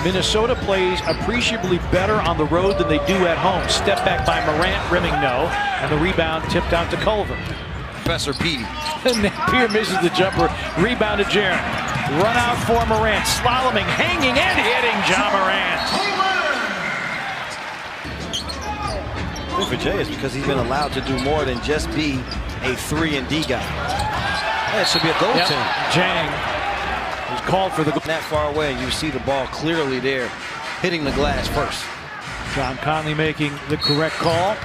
Minnesota plays appreciably better on the road than they do at home. Step back by Morant, rimming no, and the rebound tipped out to Culver. Professor Petey. Napier misses the jumper, rebound to Jaren. Run out for Morant, slaloming, hanging, and hitting Ja Morant. Good for Jay is because he's been allowed to do more than just be a 3-and-D guy. That should be a goaltender. Jang is called for the goal. That far away, you see the ball clearly there, hitting the glass first. John Conley making the correct call.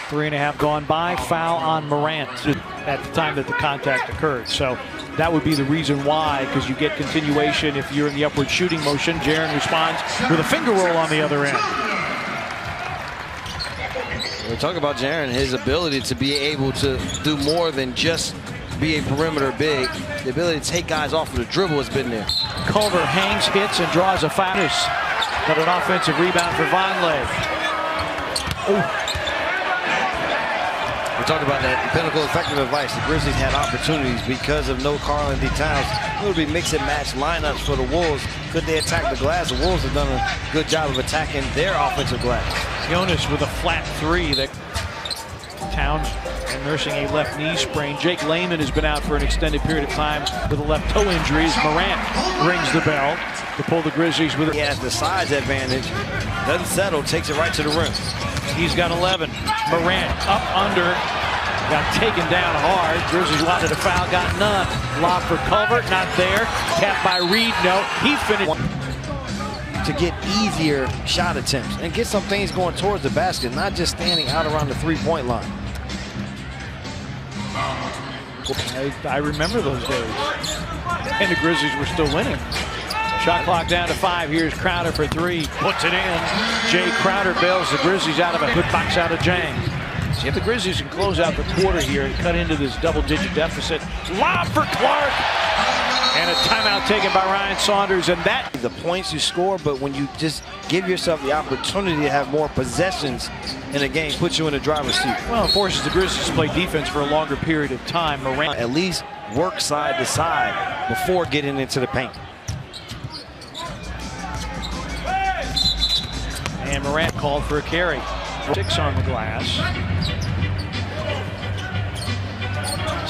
3.5 gone by, foul on Morant at the time that the contact occurred. So that would be the reason why, because you get continuation if you're in the upward shooting motion. Jaren responds with a finger roll on the other end. We're talking about Jaren, his ability to be able to do more than just be a perimeter big. The ability to take guys off of the dribble has been there. Culver hangs, hits, and draws a foul. Got an offensive rebound for Vonleh. We're talking about that pinnacle effective advice. The Grizzlies had opportunities because of no Karl-Anthony Towns. It would be mix and match lineups for the Wolves. Could they attack the glass? The Wolves have done a good job of attacking their offensive glass. Jonas with a flat three. That Towns nursing a left knee sprain. Jake Layman has been out for an extended period of time with a left toe injury. Morant rings the bell to pull the Grizzlies with it. He has the size advantage. Doesn't settle, takes it right to the rim. He's got 11. Morant up under. Got taken down hard. Grizzlies wanted a foul, got none. Lob for Culver, not there. Capped by Reed, no. He finished. To get easier shot attempts and get some things going towards the basket, not just standing out around the three-point line. I remember those days. And the Grizzlies were still winning. Shot clock down to 5. Here's Crowder for 3. Puts it in. Jay Crowder bails the Grizzlies out of a good box out of Jang. See if the Grizzlies can close out the quarter here and cut into this double-digit deficit. Lob for Clark. And a timeout taken by Ryan Saunders. And that the points you score, but when you just give yourself the opportunity to have more possessions in a game, puts you in the driver's seat. Well, it forces the Grizzlies to play defense for a longer period of time. Morant at least work side to side before getting into the paint. And Morant called for a carry. 6 on the glass.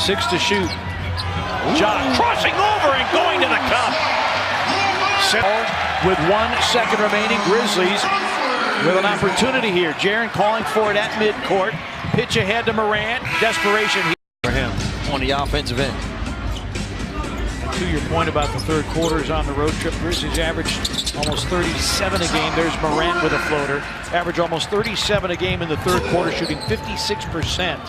6 to shoot. Ja crossing over and going to the cup. With 1 second remaining, Grizzlies with an opportunity here. Jaren calling for it at midcourt. Pitch ahead to Morant. Desperation here for him on the offensive end. To your point about the third quarters on the road trip, Grizzlies averaged almost 37 a game. There's Morant with a floater. Average almost 37 a game in the third quarter, shooting 56%.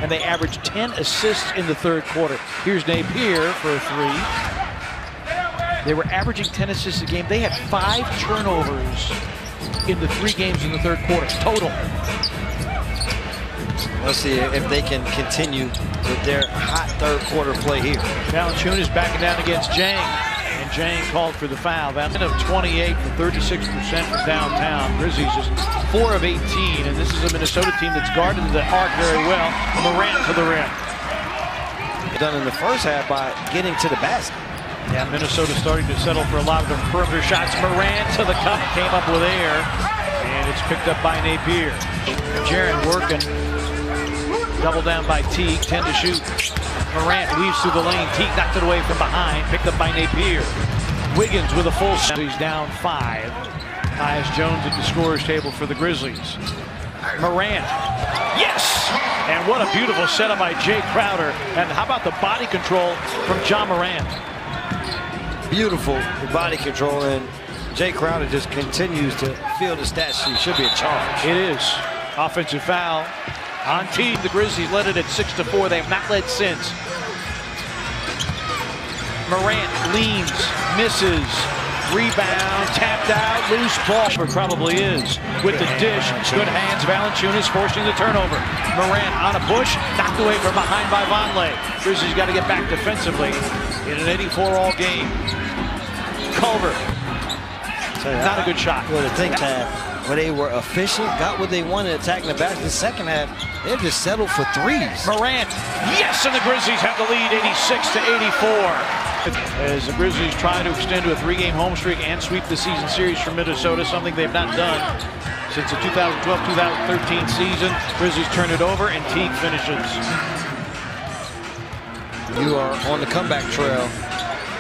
And they averaged 10 assists in the third quarter. Here's Napier for a 3. They were averaging 10 assists a game. They had 5 turnovers in the 3 games in the third quarter total. Let's see if they can continue with their hot third quarter play here. Valanciunas backing down against Jang. And Jang called for the foul. Valanciunas of 28 for 36% from downtown. Grizzlies just 4 of 18. And this is a Minnesota team that's guarded the arc very well. Morant to the rim. Done in the first half by getting to the basket. Yeah, Minnesota starting to settle for a lot of their perimeter shots. Morant to the cup, came up with air. And it's picked up by Napier. Jaren working. Double down by Teague, 10 to shoot. Morant weaves through the lane. Teague knocked it away from behind, picked up by Napier. Wiggins with a full shot. He's down 5. Tyus Jones at the scorer's table for the Grizzlies. Morant, yes! And what a beautiful setup by Jay Crowder. And how about the body control from Ja Morant? Beautiful body control, and Jay Crowder just continues to fill the stat sheet. Should be a charge. It is. Offensive foul. On team, the Grizzlies led it at 6-4. They have not led since. Morant leans, misses, rebound, tapped out, loose ball. It probably is. With the dish, good hands, Valanciunas forcing the turnover. Morant on a push, knocked away from behind by Vonleh. Grizzlies got to get back defensively in an 84-all game. Culver, not a good shot. Well, the thing where they were efficient, got what they wanted, attacking the basket. The second half, they just settled for 3s. Morant, yes, and the Grizzlies have the lead 86-84. As the Grizzlies try to extend to a 3-game home streak and sweep the season series from Minnesota, something they've not done since the 2012-2013 season. Grizzlies turn it over and Teague finishes. You are on the comeback trail.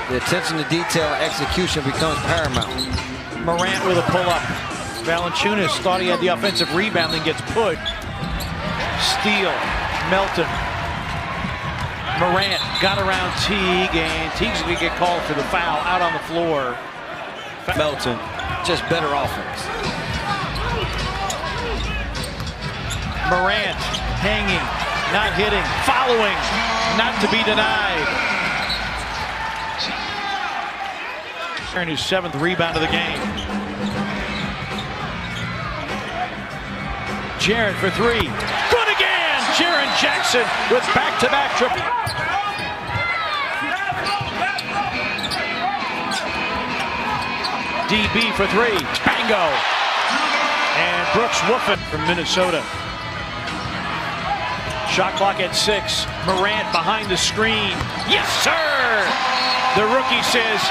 The attention to detail and execution becomes paramount. Morant with a pull-up. Valanciunas thought he had the offensive rebound, then gets put. Steal. Melton. Morant got around Teague, and Teague's going to get called for the foul out on the floor. Melton, just better offense. Morant hanging, not hitting, following, not to be denied. Earned his 7th rebound of the game. Jaren for 3. Good again! Jaren Jackson with back-to-back triple. DB for 3. Bango! And Brooks woofing from Minnesota. Shot clock at 6. Morant behind the screen. Yes, sir! The rookie says,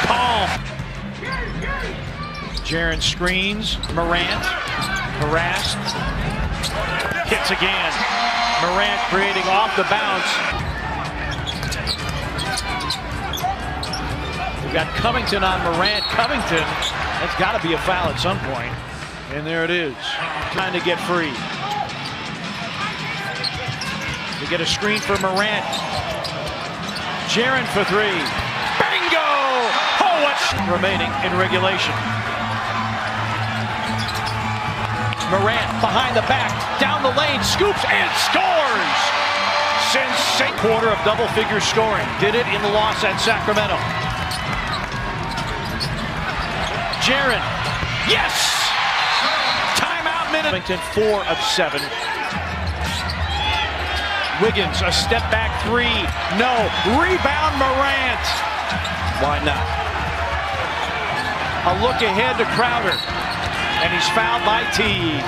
calm. Jaren screens. Morant harassed. Hits again. Morant creating off the bounce. We've got Covington on Morant. Covington, that's got to be a foul at some point. And there it is. Trying to get free. They get a screen for Morant. Jaren for 3. Bingo! Oh, what's remaining in regulation? Morant behind the back, down the lane, scoops and scores! Since quarter of double-figure scoring. Did it in the loss at Sacramento. Jaren, yes! Timeout minute. 4 of 7. Wiggins, a step back 3. No. Rebound Morant. Why not? A look ahead to Crowder. And he's fouled by Teague.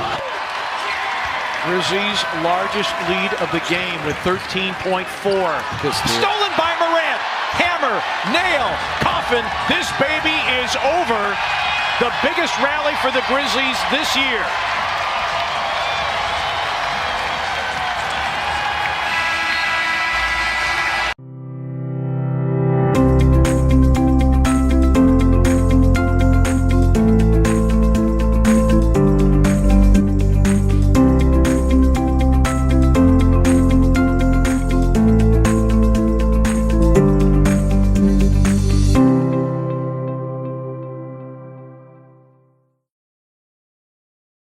Grizzlies' largest lead of the game with 13.4. Stolen by Morant. Hammer, nail, coffin. This baby is over. The biggest rally for the Grizzlies this year.